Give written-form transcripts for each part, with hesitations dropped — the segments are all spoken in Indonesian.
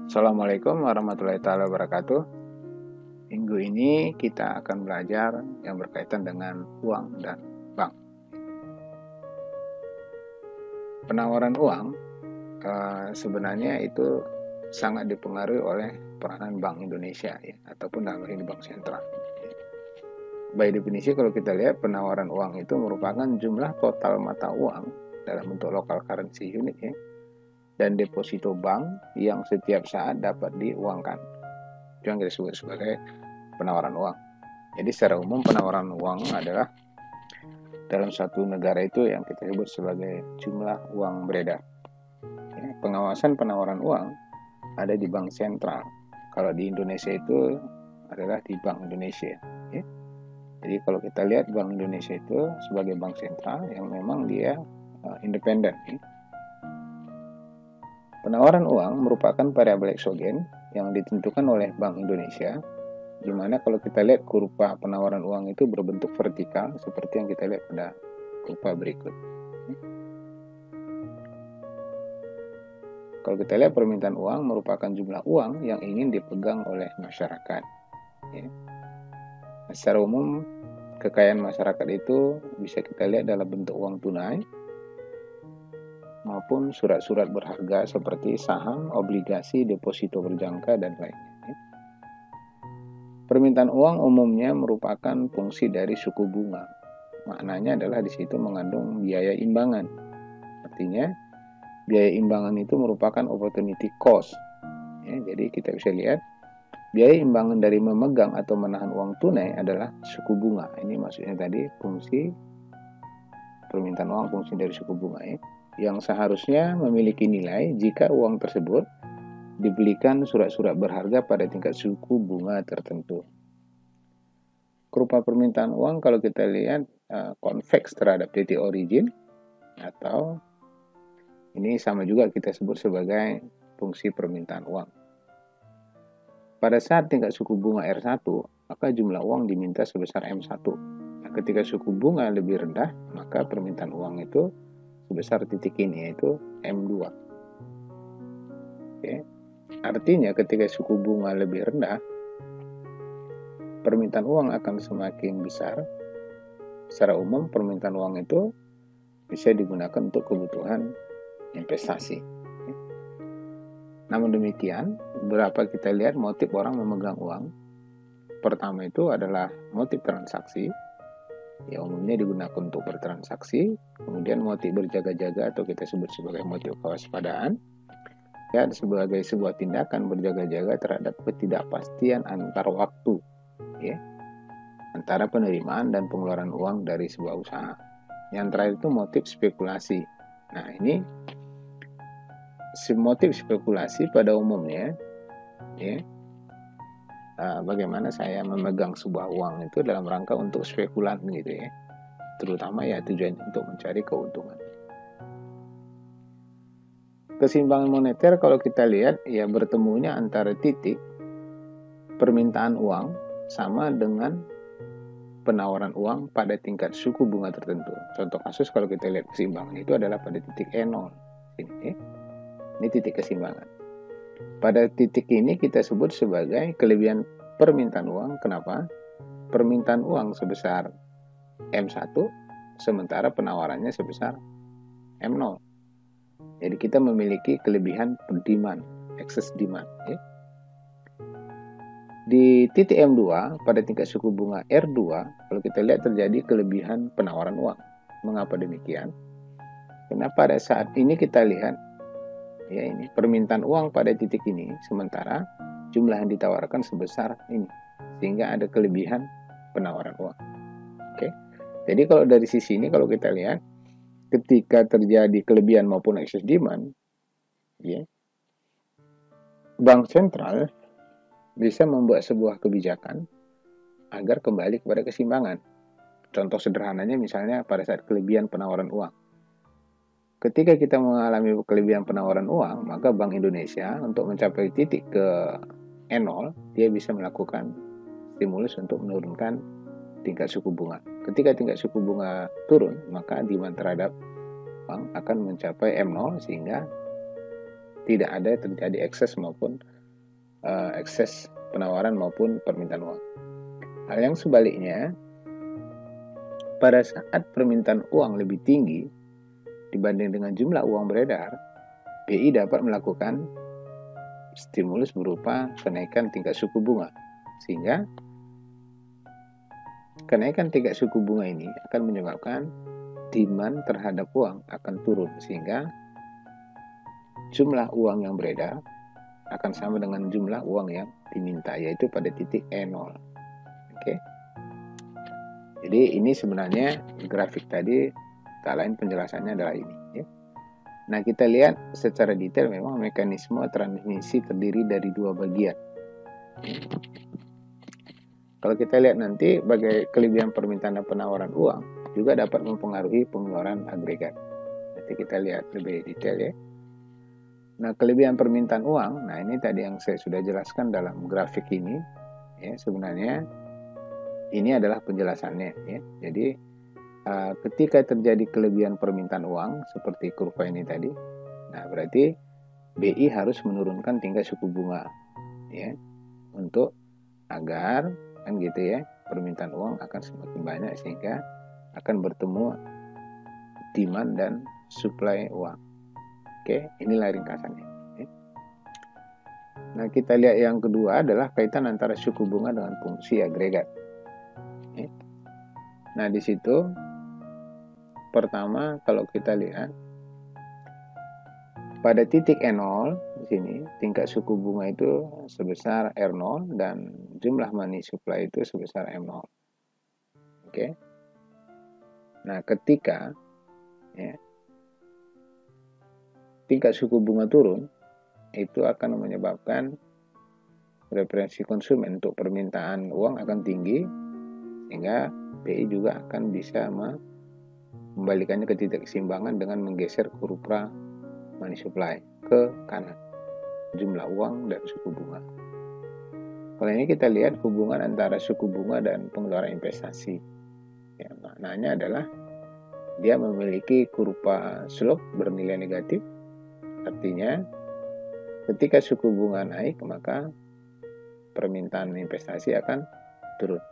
Assalamualaikum warahmatullahi wabarakatuh. Minggu ini kita akan belajar yang berkaitan dengan uang dan bank. Penawaran uang sebenarnya itu sangat dipengaruhi oleh peranan Bank Indonesia ya, ataupun dalam hal ini Bank Sentral. By definisi kalau kita lihat penawaran uang itu merupakan jumlah total mata uang dalam bentuk local currency unit ya, dan deposito bank yang setiap saat dapat diuangkan. Itu yang kita sebut sebagai penawaran uang. Jadi secara umum penawaran uang adalah dalam satu negara itu yang kita sebut sebagai jumlah uang beredar. Ya, pengawasan penawaran uang ada di Bank Sentral. Kalau di Indonesia itu adalah di Bank Indonesia. Ya. Jadi kalau kita lihat Bank Indonesia itu sebagai bank sentral yang memang dia independen. Ya. Penawaran uang merupakan variabel eksogen yang ditentukan oleh Bank Indonesia, di mana kalau kita lihat kurva penawaran uang itu berbentuk vertikal seperti yang kita lihat pada kurva berikut. Kalau kita lihat permintaan uang merupakan jumlah uang yang ingin dipegang oleh masyarakat. Ya. Secara umum kekayaan masyarakat itu bisa kita lihat dalam bentuk uang tunai maupun surat-surat berharga seperti saham, obligasi, deposito berjangka, dan lainnya. Permintaan uang umumnya merupakan fungsi dari suku bunga. Maknanya adalah di situ mengandung biaya imbangan. Artinya, biaya imbangan itu merupakan opportunity cost. Ya, jadi kita bisa lihat, biaya imbangan dari memegang atau menahan uang tunai adalah suku bunga. Ini maksudnya tadi fungsi permintaan uang, fungsi dari suku bunga ya, yang seharusnya memiliki nilai jika uang tersebut dibelikan surat-surat berharga pada tingkat suku bunga tertentu. Kurva permintaan uang kalau kita lihat konveks terhadap titik origin, atau ini sama juga kita sebut sebagai fungsi permintaan uang. Pada saat tingkat suku bunga R1, maka jumlah uang diminta sebesar M1. Nah, ketika suku bunga lebih rendah, maka permintaan uang itu sebesar titik ini, yaitu M2. Oke. Artinya ketika suku bunga lebih rendah, permintaan uang akan semakin besar. Secara umum permintaan uang itu bisa digunakan untuk kebutuhan investasi. Namun demikian, berapa kita lihat motif orang memegang uang. Pertama itu adalah motif transaksi, yang umumnya digunakan untuk bertransaksi. Kemudian motif berjaga-jaga atau kita sebut sebagai motif kewaspadaan, ya, sebagai sebuah tindakan berjaga-jaga terhadap ketidakpastian antar waktu, ya, antara penerimaan dan pengeluaran uang dari sebuah usaha. Yang terakhir itu motif spekulasi. Nah, ini motif spekulasi pada umumnya, ya, bagaimana saya memegang sebuah uang itu dalam rangka untuk spekulan gitu ya, terutama ya tujuan untuk mencari keuntungan. Keseimbangan moneter kalau kita lihat ya bertemunya antara titik permintaan uang sama dengan penawaran uang pada tingkat suku bunga tertentu. Contoh kasus kalau kita lihat keseimbangan itu adalah pada titik E0. Ini titik keseimbangan. Pada titik ini kita sebut sebagai kelebihan permintaan uang. Kenapa? Permintaan uang sebesar M1 sementara penawarannya sebesar M0. Jadi kita memiliki kelebihan demand, excess demand. Ya. Di titik M2 pada tingkat suku bunga R2, kalau kita lihat terjadi kelebihan penawaran uang. Mengapa demikian? Karena pada saat ini kita lihat, ya ini permintaan uang pada titik ini, sementara jumlah yang ditawarkan sebesar ini, sehingga ada kelebihan penawaran uang. Oke. Jadi kalau dari sisi ini kalau kita lihat, ketika terjadi kelebihan maupun excess demand, ya, bank sentral bisa membuat sebuah kebijakan agar kembali kepada keseimbangan. Contoh sederhananya misalnya pada saat kelebihan penawaran uang. Ketika kita mengalami kelebihan penawaran uang, maka Bank Indonesia untuk mencapai titik ke E0, dia bisa melakukan stimulus untuk menurunkan tingkat suku bunga. Ketika tingkat suku bunga turun, maka demand terhadap bank akan mencapai M0 sehingga tidak ada terjadi ekses maupun ekses penawaran maupun permintaan uang. Hal yang sebaliknya, pada saat permintaan uang lebih tinggi dibanding dengan jumlah uang beredar, BI dapat melakukan stimulus berupa kenaikan tingkat suku bunga, sehingga kenaikan tingkat suku bunga ini akan menyebabkan demand terhadap uang akan turun, sehingga jumlah uang yang beredar akan sama dengan jumlah uang yang diminta, yaitu pada titik E0. Oke. Jadi ini sebenarnya grafik tadi, tak lain penjelasannya adalah ini. Ya. Nah, kita lihat secara detail memang mekanisme transmisi terdiri dari dua bagian. Kalau kita lihat nanti bagai kelebihan permintaan dan penawaran uang juga dapat mempengaruhi pengeluaran agregat. Nanti kita lihat lebih detail ya. Nah, kelebihan permintaan uang, nah ini tadi yang saya sudah jelaskan dalam grafik ini, ya sebenarnya ini adalah penjelasannya ya. Jadi ketika terjadi kelebihan permintaan uang seperti kurva ini tadi, nah berarti BI harus menurunkan tingkat suku bunga ya untuk agar kan gitu ya, permintaan uang akan semakin banyak sehingga akan bertemu demand dan supply uang. Oke, inilah ringkasannya. Nah, kita lihat yang kedua adalah kaitan antara suku bunga dengan fungsi agregat. Nah, di situ pertama kalau kita lihat pada titik E0 di sini tingkat suku bunga itu sebesar R0 dan jumlah money supply itu sebesar M0. Oke. Nah, ketika ya, tingkat suku bunga turun, itu akan menyebabkan preferensi konsumen untuk permintaan uang akan tinggi, sehingga BI juga akan bisa membalikannya ke titik keseimbangan dengan menggeser kurva money supply ke kanan, jumlah uang dan suku bunga. Kalau ini kita lihat hubungan antara suku bunga dan pengeluaran investasi. Ya, maknanya adalah dia memiliki kurva slope bernilai negatif, artinya ketika suku bunga naik maka permintaan investasi akan turun.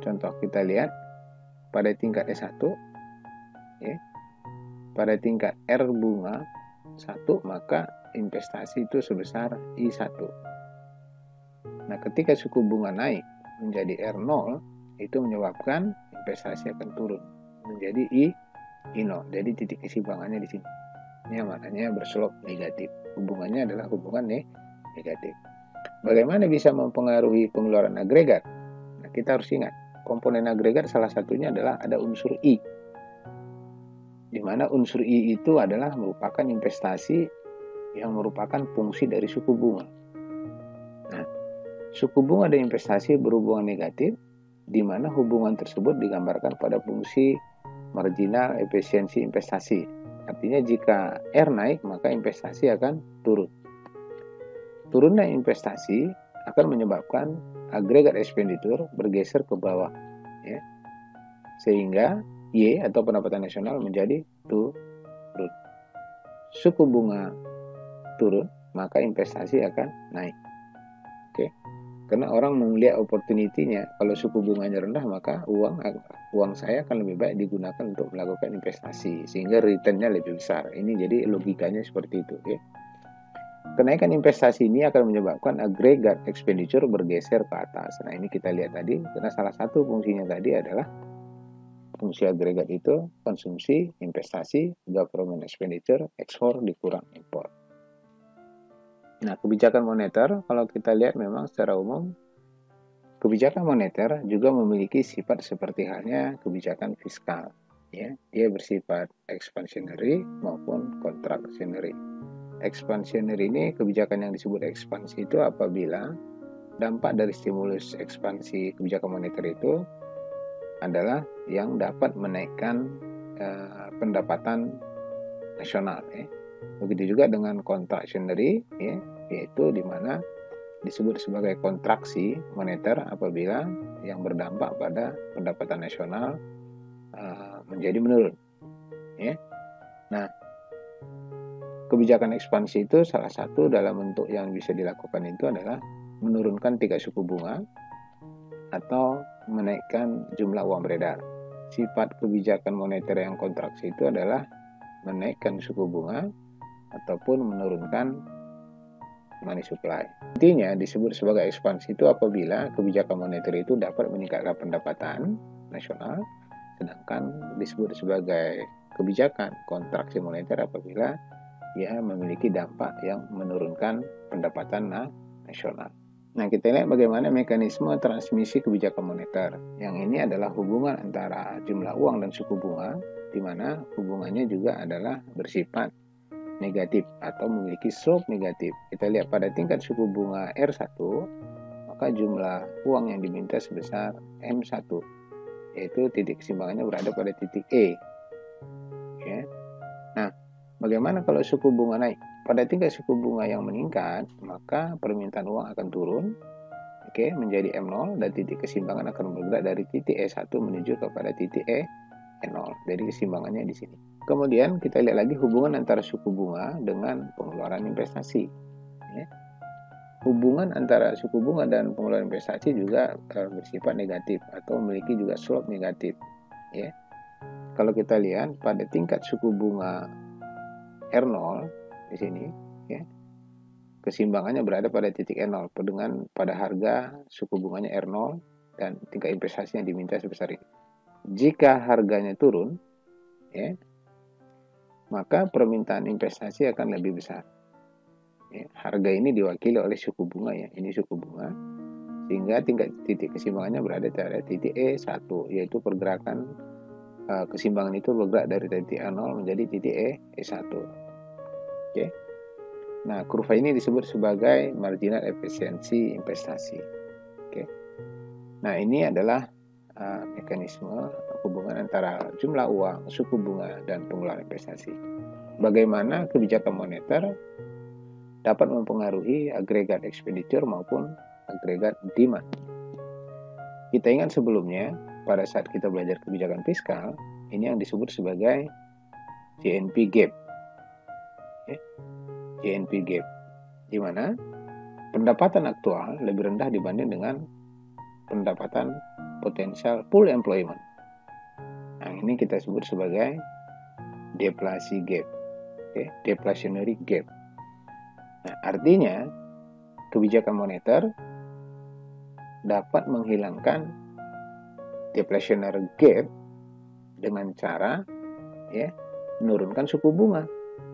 Contoh kita lihat pada tingkat E1 ya, pada tingkat R bunga 1 maka investasi itu sebesar I1. Nah, ketika suku bunga naik menjadi R0 itu menyebabkan investasi akan turun menjadi I0. Jadi titik keseimbangannya di sini. Ini maknanya berselop negatif. Hubungannya adalah hubungan negatif. Bagaimana bisa mempengaruhi pengeluaran agregat? Nah, kita harus ingat, komponen agregat salah satunya adalah ada unsur I. Di mana unsur I itu adalah merupakan investasi yang merupakan fungsi dari suku bunga. Nah, suku bunga dan investasi berhubungan negatif, di mana hubungan tersebut digambarkan pada fungsi marginal efisiensi investasi. Artinya jika R naik, maka investasi akan turun. Turunnya investasi akan menyebabkan agregat expenditure bergeser ke bawah, ya. Sehingga Y atau pendapatan nasional menjadi turun. Suku bunga turun, maka investasi akan naik. Oke. Karena orang melihat opportunity-nya, kalau suku bunganya rendah maka uang saya akan lebih baik digunakan untuk melakukan investasi sehingga return-nya lebih besar. Ini jadi logikanya seperti itu, ya. Kenaikan investasi ini akan menyebabkan agregat expenditure bergeser ke atas. Nah, ini kita lihat tadi, karena salah satu fungsinya tadi adalah fungsi agregat itu konsumsi, investasi, government expenditure, ekspor dikurang impor. Nah, kebijakan moneter, kalau kita lihat memang secara umum, kebijakan moneter juga memiliki sifat seperti halnya kebijakan fiskal. Ya, dia bersifat expansionary maupun contractionary. Expansionary ini kebijakan yang disebut ekspansi itu apabila dampak dari stimulus ekspansi kebijakan moneter itu adalah yang dapat menaikkan pendapatan nasional. Ya. Begitu juga dengan contractionary, ya, yaitu di mana disebut sebagai kontraksi moneter apabila yang berdampak pada pendapatan nasional menjadi menurun. Ya. Nah, kebijakan ekspansi itu salah satu dalam bentuk yang bisa dilakukan itu adalah menurunkan tingkat suku bunga atau menaikkan jumlah uang beredar. Sifat kebijakan moneter yang kontraksi itu adalah menaikkan suku bunga ataupun menurunkan money supply. Intinya disebut sebagai ekspansi itu apabila kebijakan moneter itu dapat meningkatkan pendapatan nasional, sedangkan disebut sebagai kebijakan kontraksi moneter apabila ia memiliki dampak yang menurunkan pendapatan nasional. Nah, kita lihat bagaimana mekanisme transmisi kebijakan moneter. Yang ini adalah hubungan antara jumlah uang dan suku bunga, di mana hubungannya juga adalah bersifat negatif atau memiliki slope negatif. Kita lihat pada tingkat suku bunga R1, maka jumlah uang yang diminta sebesar M1, yaitu titik keseimbangannya berada pada titik E. Oke. Nah, bagaimana kalau suku bunga naik? Pada tingkat suku bunga yang meningkat, maka permintaan uang akan turun, menjadi M0, dan titik keseimbangan akan bergerak dari titik E1 menuju kepada titik E0. Jadi keseimbangannya di sini. Kemudian kita lihat lagi hubungan antara suku bunga dengan pengeluaran investasi. Hubungan antara suku bunga dan pengeluaran investasi juga bersifat negatif atau memiliki juga slope negatif. Kalau kita lihat pada tingkat suku bunga R0 di sini, keseimbangannya berada pada titik R0 dengan pada harga suku bunganya R0 dan tingkat investasi yang diminta sebesar ini. Jika harganya turun, maka permintaan investasi akan lebih besar. Harga ini diwakili oleh suku bunga, ini suku bunga, sehingga titik keseimbangannya berada pada titik E1, yaitu pergerakan keseimbangan itu bergerak dari titik A0 menjadi titik E1. Nah, kurva ini disebut sebagai marginal efisiensi investasi. Nah, ini adalah mekanisme hubungan antara jumlah uang, suku bunga, dan pengeluaran investasi. Bagaimana kebijakan moneter dapat mempengaruhi agregat expenditure maupun agregat demand. Kita ingat sebelumnya, pada saat kita belajar kebijakan fiskal, ini yang disebut sebagai GNP gap. GNP gap, di mana pendapatan aktual lebih rendah dibanding dengan pendapatan potensial full employment. Nah, ini kita sebut sebagai deflasi gap, deflationary gap. Nah, artinya kebijakan moneter dapat menghilangkan deflationary gap dengan cara menurunkan suku bunga.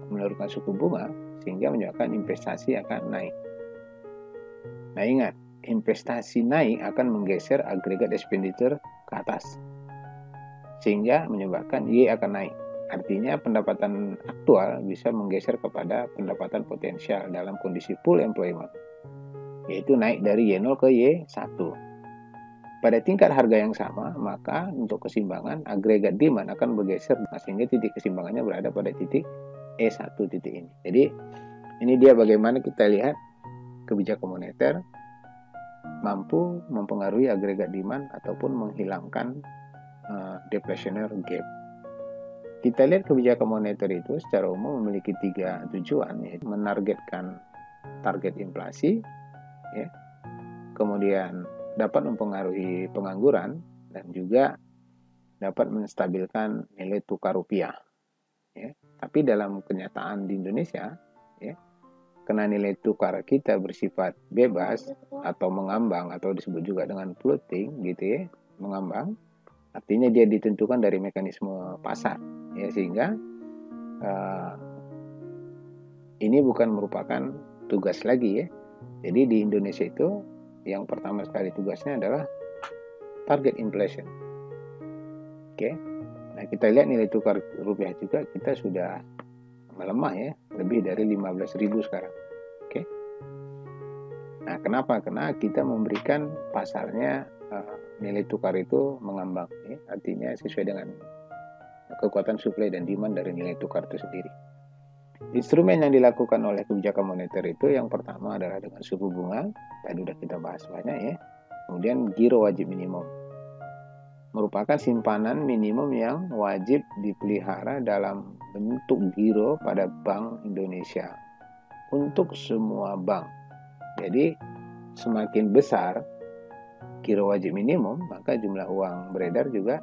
Menurunkan suku bunga sehingga menyebabkan investasi akan naik. Nah, ingat, investasi naik akan menggeser agregat expenditure ke atas sehingga menyebabkan Y akan naik. Artinya pendapatan aktual bisa menggeser kepada pendapatan potensial dalam kondisi full employment, yaitu naik dari Y0 ke Y1. Pada tingkat harga yang sama, maka untuk keseimbangan agregat demand akan bergeser sehingga titik keseimbangannya berada pada titik E1 titik ini. Jadi ini dia bagaimana kita lihat kebijakan moneter mampu mempengaruhi agregat demand ataupun menghilangkan deflationary gap. Kita lihat kebijakan moneter itu secara umum memiliki 3 tujuan, yaitu menargetkan target inflasi, kemudian dapat mempengaruhi pengangguran, dan juga dapat menstabilkan nilai tukar rupiah. Tapi dalam kenyataan di Indonesia, karena nilai tukar kita bersifat bebas atau mengambang atau disebut juga dengan floating, mengambang, artinya dia ditentukan dari mekanisme pasar, sehingga ini bukan merupakan tugas lagi. Jadi di Indonesia itu yang pertama sekali tugasnya adalah target inflation. Nah, kita lihat nilai tukar rupiah juga kita sudah melemah, lebih dari 15.000 sekarang. Nah, kenapa? Karena kita memberikan pasarnya nilai tukar itu mengambang, artinya sesuai dengan kekuatan supply dan demand dari nilai tukar itu sendiri. Instrumen yang dilakukan oleh kebijakan moneter itu yang pertama adalah dengan suku bunga, tadi sudah kita bahas banyak, kemudian giro wajib minimum. merupakan simpanan minimum yang wajib dipelihara dalam bentuk giro pada Bank Indonesia untuk semua bank. Jadi semakin besar giro wajib minimum, maka jumlah uang beredar juga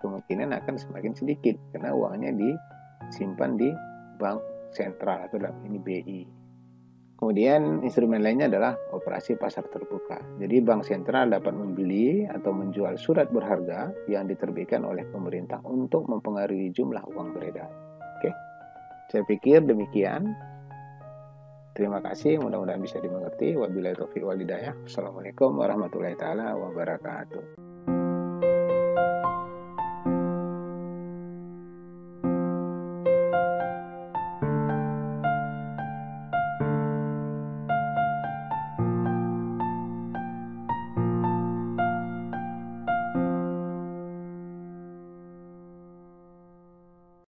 kemungkinan akan semakin sedikit karena uangnya disimpan di bank sentral atau dalam ini BI. Kemudian instrumen lainnya adalah operasi pasar terbuka. Jadi bank sentral dapat membeli atau menjual surat berharga yang diterbitkan oleh pemerintah untuk mempengaruhi jumlah uang beredar. Oke, saya pikir demikian. Terima kasih, mudah-mudahan bisa dimengerti. Wabillahi taufiq wal hidayah. Assalamualaikum warahmatullahi taala wabarakatuh.